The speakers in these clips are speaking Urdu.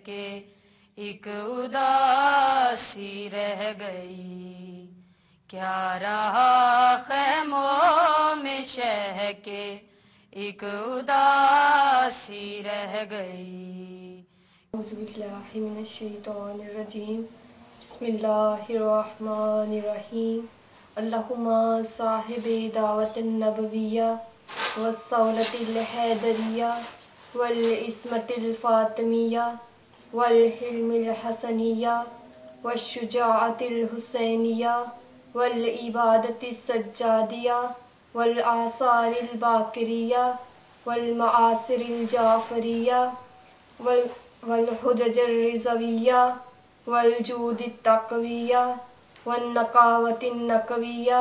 کہ ایک اداسی رہ گئی، کیا رہا خیموں میں شہ کے ایک اداسی رہ گئی۔ اعوذ باللہ من الشیطان الرجیم، بسم اللہ الرحمن الرحیم۔ اللہم صاحب دعوت النبویہ والصولۃ الحیدریہ والعصمۃ الفاطمیہ والحلم الحسنیہ والشجاعۃ الحسینیہ والعبادۃ السجادیہ والآثار الباقریہ والمعاصر الجعفریہ والحجج الرضویہ والجود التقویہ والنقاوۃ النقویہ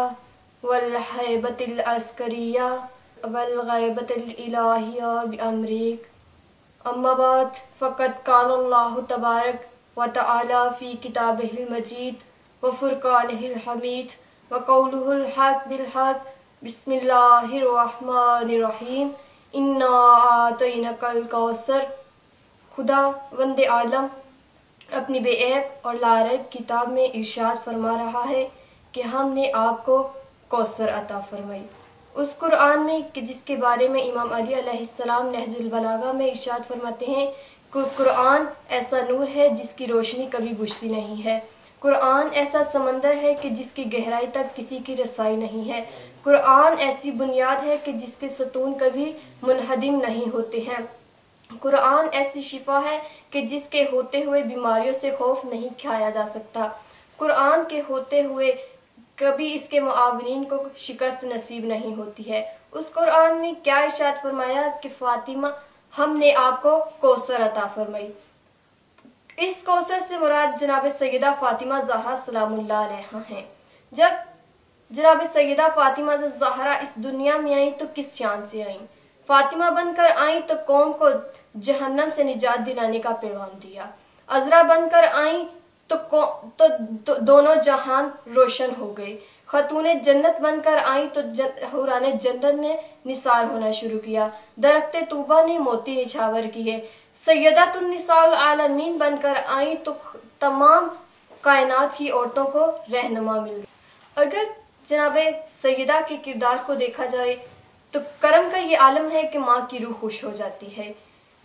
والہیبۃ العسکریہ والغیبۃ الالہیہ بامریک۔ اما بعد، فقد قال اللہ تبارک وتعالی فی کتابہ المجید وفرقانہ الحمید وقولہ الحق بالحق۔ بسم اللہ الرحمن الرحیم، انا اعطیناک الکوثر۔ خدا وند عالم اپنی بے عیب اور لاریب کتاب میں ارشاد فرما رہا ہے کہ ہم نے آپ کو کوثر عطا فرمائی۔ اس قرآن میں کہ جس کے بارے میں امام علی علیہ السلام نہج البلاغہ میں ارشاد فرماتے ہیں کہ قرآن ایسا نور ہے جس کی روشنی کبھی بجھتی نہیں ہے، قرآن ایسا سمندر ہے کہ جس کی گہرائی تک کسی کی رسائی نہیں ہے، قرآن ایسی بنیاد ہے کہ جس کے ستون کبھی منہدم نہیں ہوتے ہیں، قرآن ایسی شفا ہے کہ جس کے ہوتے ہوئے بیماریوں سے خوف نہیں کھایا جا سکتا، قرآن کے ہوتے ہوئے کبھی اس کے معاونین کو شکست نصیب نہیں ہوتی ہے۔ اس قرآن میں کیا ارشاد فرمایا کہ فاطمہ ہم نے آپ کو کوثر عطا فرمائی۔ اس کوثر سے مراد جناب سیدہ فاطمہ زہرا سلام اللہ علیہا ہیں۔ جب جناب سیدہ فاطمہ زہرا اس دنیا میں آئیں تو کس شان سے آئیں؟ فاطمہ بن کر آئیں تو قوم کو جہنم سے نجات دلانے کا پیغام دیا، عذرا بن کر آئیں تو دونوں جہان روشن ہو گئے، خاتون جنت بن کر آئیں تو حوران جنت نے نثار ہونا شروع کیا، درخت طوبہ نے موتی نچھاور کیے، سیدۃ النساء العالمین بن کر آئیں تو تمام کائنات کی عورتوں کو رہنما مل گئی۔ اگر جناب سیدہ کے کردار کو دیکھا جائے تو کرم کا یہ عالم ہے کہ ماں کی روح خوش ہو جاتی ہے۔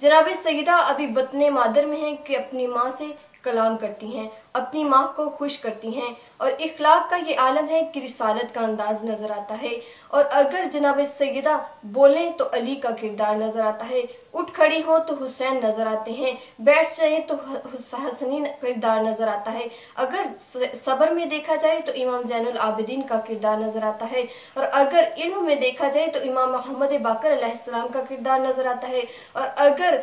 جناب سیدہ ابھی بطن مادر میں ہیں کہ اپنی ماں سے کلام کرتی ہیں، اپنی ماں کو خوش کرتی ہیں، اور اخلاق کا یہ عالم ہے کہ رسالت کا انداز نظر آتا ہے، اور اگر جناب سیدہ بولیں تو علی کا کردار نظر آتا ہے، اٹھ کھڑی ہوں تو حسین نظر آتے ہیں، بیٹھ جائیں تو حسنی کردار نظر آتا ہے، اگر صبر میں دیکھا جائے تو امام زین العابدین کا کردار نظر آتا ہے، اور اگر علم میں دیکھا جائے تو امام محمد باقر علیہ السلام کا کردار نظر آتا ہے، اور اگر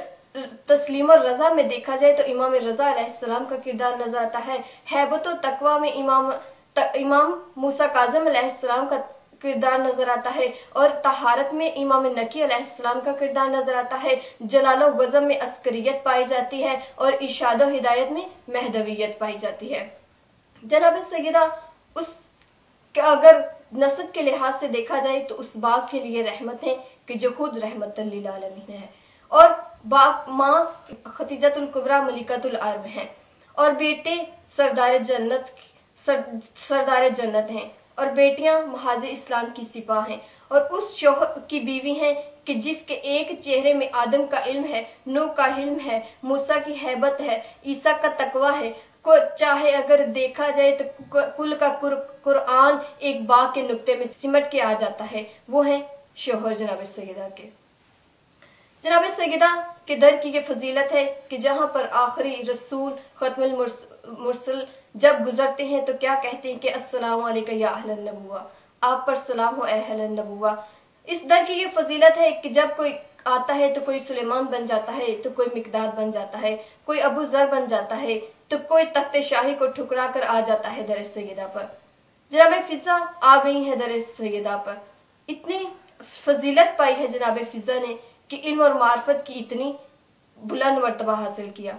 تسلیم الرضا میں دیکھا جائے تو امام رضا علیہ السلام کا کردار نظر آتا ہے، ہیبت و تقویٰ میں امام موسیٰ کاظم علیہ السلام کا کردار نظر آتا ہے، اور طہارت میں امام نقی علیہ السلام کا کردار نظر آتا ہے، جلال و وزم میں عسکریت پائی جاتی ہے، اور ارشاد و ہدایت میں مہدویت پائی جاتی ہے۔ جناب سیدہ اگر نسب کے لحاظ سے دیکھا جائے تو اس باپ کے لیے رحمت ہے کہ جو خود رحمت للعالمین ہے، اور باپ ماں خدیجۃ الکبریٰ ملکۃ العرب ہیں، اور بیٹے سردار جنت ہیں، اور بیٹیاں محاذ اسلام کی سپاہ ہیں، اور اس شوہر کی بیوی ہیں کہ جس کے ایک چہرے میں آدم کا علم ہے، نوح کا حلم ہے، موسیٰ کی ہیبت ہے، عیسیٰ کا تقویٰ ہے، کو چاہے اگر دیکھا جائے تو کل کا قرآن ایک باغ کے نقطے میں سمٹ کے آ جاتا ہے، وہ ہیں شوہر جناب سیدہ کے۔ جناب سیدہ کے در کی یہ فضیلت ہے کہ جہاں پر آخری رسول ختم المرسل جب گزرتے ہیں تو کیا کہتے ہیں کہ السلام علیکم یا اہل النبوہ، آپ پر سلام ہو اے اہل النبوہ۔ اس در کی یہ فضیلت ہے کہ جب کوئی آتا ہے تو کوئی سلیمان بن جاتا ہے، تو کوئی مقداد بن جاتا ہے، کوئی ابو ذر بن جاتا ہے، تو کوئی تخت شاہی کو ٹھکرا کر آ جاتا ہے در سیدہ پر۔ جناب فضا آ گئی ہیں در سیدہ پر، اتنی فضیلت پائی ہے جناب فضا نے کہ علم اور معرفت کی اتنی بلند مرتبہ حاصل کیا۔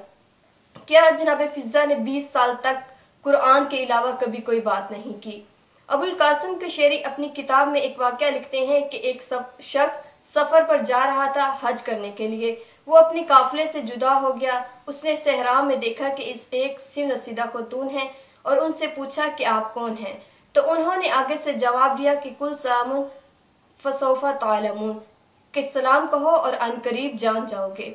کیا جناب فضا نے 20 سال تک قرآن کے علاوہ کبھی کوئی بات نہیں کی؟ ابو القاسم کشیری اپنی کتاب میں ایک واقعہ لکھتے ہیں کہ ایک شخص سفر پر جا رہا تھا حج کرنے کے لیے۔ وہ اپنی قافلے سے جدا ہو گیا۔ اس نے صحرا میں دیکھا کہ ایک سن رسیدہ خاتون ہے اور ان سے پوچھا کہ آپ کون ہیں؟ تو انہوں نے آگے سے جواب دیا کہ کل سلام فسوف تعلمون، کہ سلام کہو اور عنقریب جان جاؤ گے۔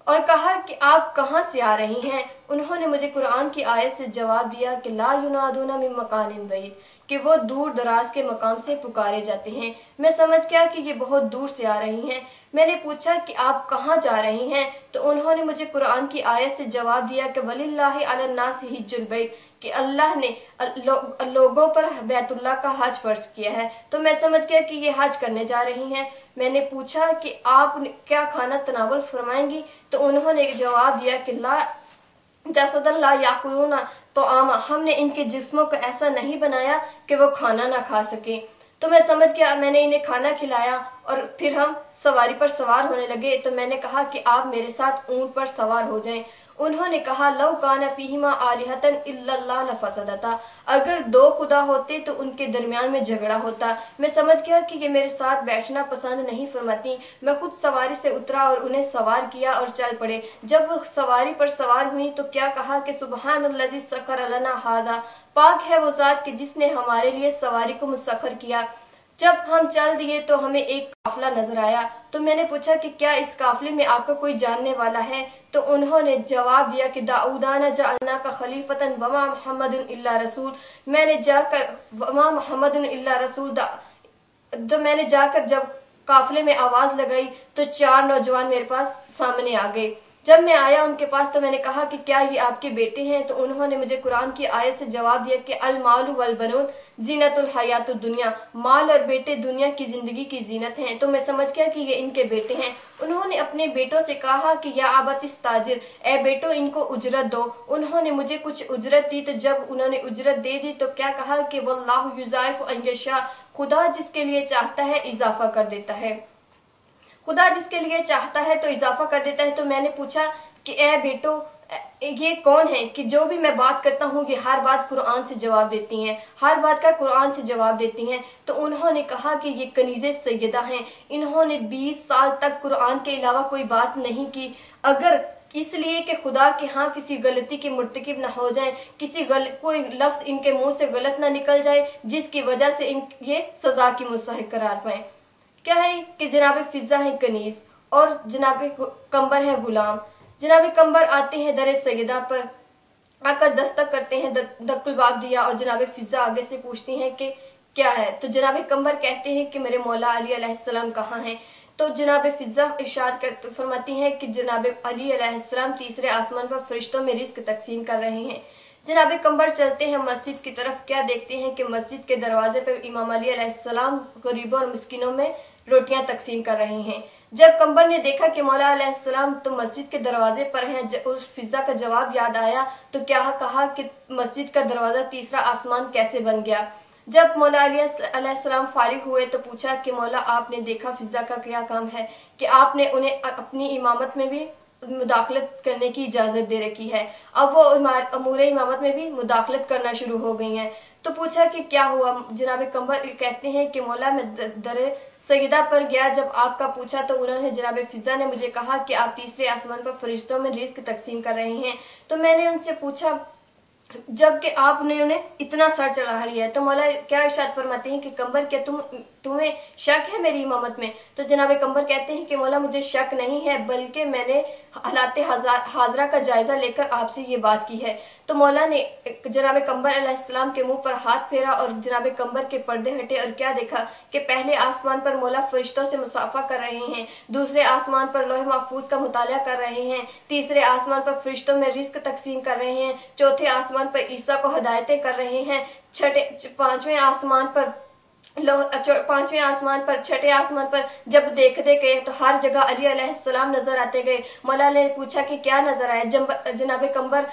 اور کہا کہ آپ کہاں سے آ رہی ہیں؟ انہوں نے مجھے قرآن کی آیت سے جواب دیا کہ لا ینادون من مکان بعید، کہ وہ دور دراز کے مقام سے پکارے جاتے ہیں۔ میں سمجھ گیا کہ یہ بہت دور سے آ رہی ہیں۔ میں نے پوچھا کہ آپ کہاں جا رہی ہیں؟ تو انہوں نے مجھے قرآن کی آیت سے جواب دیا کہ وَلِلَّهِ عَلَى النَّاسِ حِجُّ الْبَيْتِ، کہ اللہ نے لوگوں پر بیت اللہ کا حج فرض کیا ہے۔ تو میں سمجھ گیا کہ یہ حج کرنے جا رہی ہیں۔ میں نے پوچھا کہ آپ کیا کھانا تناول فرمائیں گی؟ تو انہوں نے جواب دیا کہ لا جسد لا یاکلون طعام، ہم نے ان کے جسموں کو ایسا نہیں بنایا کہ وہ کھانا نہ کھا سکیں۔ تو میں سمجھ گیا، میں نے انہیں کھانا کھلایا اور پھر ہم سواری پر سوار ہونے لگے۔ تو میں نے کہا کہ آپ میرے ساتھ اونٹ پر سوار ہو جائیں۔ انہوں نے کہا لو کان فیہما آلہۃ الا اللہ لفسدتا، اگر دو خدا ہوتے تو ان کے درمیان میں جھگڑا ہوتا۔ میں سمجھ گیا کہ یہ میرے ساتھ بیٹھنا پسند نہیں فرماتی۔ میں خود سواری سے اترا اور انہیں سوار کیا اور چل پڑے۔ جب وہ سواری پر سوار ہوئی تو کیا کہا کہ سبحان الذی سخر لنا ھذا، پاک ہے وہ ذات کہ جس نے ہمارے لیے سواری کو مسخر کیا۔ جب ہم چل دیے تو ہمیں ایک قافلہ نظر آیا۔ تو میں نے پوچھا کہ کیا اس قافلے میں آپ کا کوئی جاننے والا ہے؟ تو انہوں نے جواب دیا کہ داؤدانہ جعلناک خلیفۃ وما محمد الا رسول، میں نے جا کر وما محمد الا رسول تو میں نے جا کر جب قافلے میں آواز لگائی تو 4 نوجوان میرے پاس سامنے آ گئے۔ جب میں آیا ان کے پاس تو میں نے کہا کہ کیا یہ آپ کے بیٹے ہیں؟ تو انہوں نے مجھے قرآن کی آیت سے جواب دیا کہ المال والبنون زینت الحیات الدنیا، مال اور بیٹے دنیا کی زندگی کی زینت ہیں۔ تو میں سمجھ گیا کہ یہ ان کے بیٹے ہیں۔ انہوں نے اپنے بیٹوں سے کہا کہ یا ابت استاجر، اے بیٹو ان کو اجرت دو۔ انہوں نے مجھے کچھ اجرت دی، تو جب انہوں نے اجرت دے دی تو کیا کہا کہ واللہ یضاعف ان یشاء، خدا جس کے لیے چاہتا ہے اضافہ کر دیتا ہے، خدا جس کے لیے چاہتا ہے تو اضافہ کر دیتا ہے۔ تو میں نے پوچھا کہ اے بیٹو یہ کون ہے کہ جو بھی میں بات کرتا ہوں یہ ہر بات قرآن سے جواب دیتی ہیں، ہر بات کا قرآن سے جواب دیتی ہیں؟ تو انہوں نے کہا کہ یہ کنیز سیدہ ہیں، انہوں نے 20 سال تک قرآن کے علاوہ کوئی بات نہیں کی، اگر اس لیے کہ خدا کے ہاں کسی غلطی کے مرتکب نہ ہو جائیں، کوئی لفظ ان کے منہ سے غلط نہ نکل جائے جس کی وجہ سے یہ سزا کی مستحق قرار پائیں۔ کیا ہے کہ جناب فضہ ہیں کنیز اور جناب قمبر ہیں غلام۔ جناب قمبر آتے ہیں در سیدہ پر، آ کر دستک کرتے ہیں، دق الباب دیا، اور جناب فضہ آگے سے پوچھتی ہیں کہ کیا ہے؟ تو جناب قمبر کہتے ہیں کہ میرے مولا علی علیہ السلام کہاں ہیں؟ تو جناب فضہ ارشاد فرماتی ہیں کہ جناب علی علیہ السلام تیسرے آسمان پر فرشتوں میں رزق تقسیم کر رہے ہیں۔ جناب قمبر چلتے ہیں مسجد کی طرف، کیا دیکھتے ہیں کہ مسجد کے دروازے پر امام علی علیہ السلام غریبوں اور مسکینوں میں روٹیاں تقسیم کر رہے ہیں۔ جب قمبر نے دیکھا کہ مولا علیہ السلام تو مسجد کے دروازے پر ہیں، اس فضہ کا جواب یاد آیا تو کیا کہا کہ مسجد کا دروازہ تیسرا آسمان کیسے بن گیا؟ جب مولا علیہ السلام فارغ ہوئے تو پوچھا کہ مولا آپ نے دیکھا فضہ کا کیا کام ہے کہ آپ نے انہیں اپنی امامت میں بھی مداخلت کرنے کی اجازت دے رکھی ہے، اب وہ امور امامت میں بھی مداخلت کرنا شروع ہو گئی ہیں۔ تو پوچھا کہ کیا ہوا؟ جناب قمبر کہتے ہیں کہ مولا میں در سیدہ پر گیا، جب آپ کا پوچھا تو انہوں نے جناب فضہ نے مجھے کہا کہ آپ تیسرے آسمان پر فرشتوں میں رزق تقسیم کر رہے ہیں۔ تو میں نے ان سے پوچھا جب کہ آپ نے انہیں اتنا سر چڑھا لیا ہے تو مولا کیا ارشاد فرماتے ہیں کہ قمبر کیا تمہیں شک ہے میری امامت میں؟ تو جناب قمبر کہتے ہیں کہ مولا مجھے شک نہیں ہے، بلکہ میں نے حالات حاضرہ کا جائزہ لے کر آپ سے یہ بات کی ہے۔ تو مولا نے جناب قمبر علیہ السلام کے منہ پر ہاتھ پھیرا اور جناب قمبر کے پردے ہٹے اور کیا دیکھا کہ پہلے آسمان پر مولا فرشتوں سے مصافحہ کر رہے ہیں، دوسرے آسمان پر لوح محفوظ کا مطالعہ کر رہے ہیں، تیسرے آسمان پر فرشتوں میں رزق تقسیم کر رہے ہیں، چوتھے آسمان پر عیسیٰ کو ہدایتیں کر رہے ہیں، پانچویں آسمان پر چھٹے آسمان پر جب دیکھتے گئے تو ہر جگہ علی علیہ السلام نظر آتے گئے۔ مولا نے پوچھا کہ کیا نظر آئے؟ جناب قمبر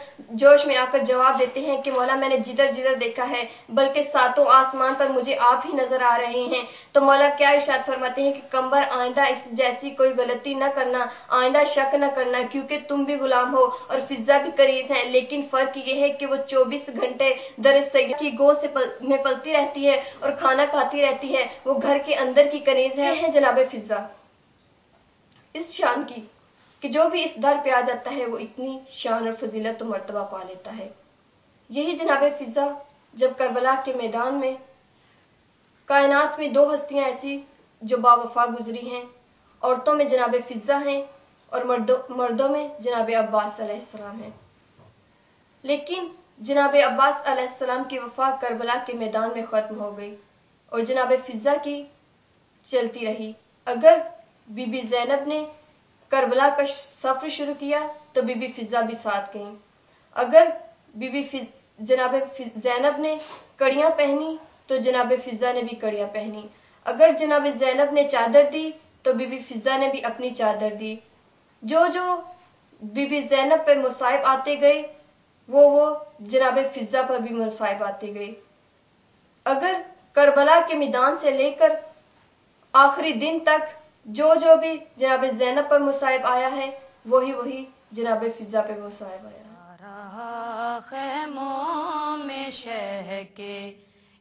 جوش میں آ کر جواب دیتے ہیں کہ مولا میں نے جدھر جدھر دیکھا ہے بلکہ 7 آسمان پر مجھے آپ ہی نظر آ رہے ہیں۔ تو مولا کیا ارشاد فرماتے ہیں کہ قمبر آئندہ اس جیسی کوئی غلطی نہ کرنا، آئندہ شک نہ کرنا، کیونکہ تم بھی غلام ہو اور فضہ بھی کنیز ہیں، لیکن فرق یہ ہے کہ وہ 24 گھنٹے در سیدہ کی گود میں پلتی رہتی ہے اور کھانا کھاتی رہتی ہے، وہ گھر کے اندر کی کنیز ہے جناب فضہ۔ اس شان کی کہ جو بھی اس در پہ آ جاتا ہے وہ اتنی شان اور فضیلت و مرتبہ پا لیتا ہے۔ یہی جناب فضا جب کربلا کے میدان میں کائنات میں دو ہستیاں ایسی جو با وفا گزری ہیں، عورتوں میں جناب فضا ہیں اور مردوں میں جناب عباس علیہ السلام ہیں، لیکن جناب عباس علیہ السلام کی وفا کربلا کے میدان میں ختم ہو گئی اور جناب فضا کی چلتی رہی۔ اگر بی بی زینب نے کربلا کا سفر شروع کیا تو بی بی فضا بھی ساتھ گئیں۔ اگر جناب زینب نے کڑیاں پہنی تو جناب فضا نے بھی کڑیاں پہنی۔ اگر جناب زینب نے چادر دی تو بی بی فضا نے بھی اپنی چادر دی۔ جو جو بی بی زینب پہ مصائب آتے گئے وہ جناب فضا پر بھی مصائب آتے گئے۔ اگر کربلا کے میدان سے لے کر آخری دن تک جو بھی جناب زینب پر مصائب آیا ہے وہی جناب فضا پہ مصائب آیا ہے۔ رہا خیموں میں شہ کے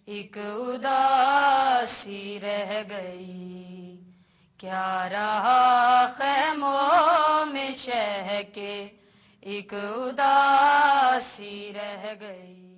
ایک اداسی رہ گئی، کیا رہا خیموں میں شہ کے ایک اداسی رہ گئی۔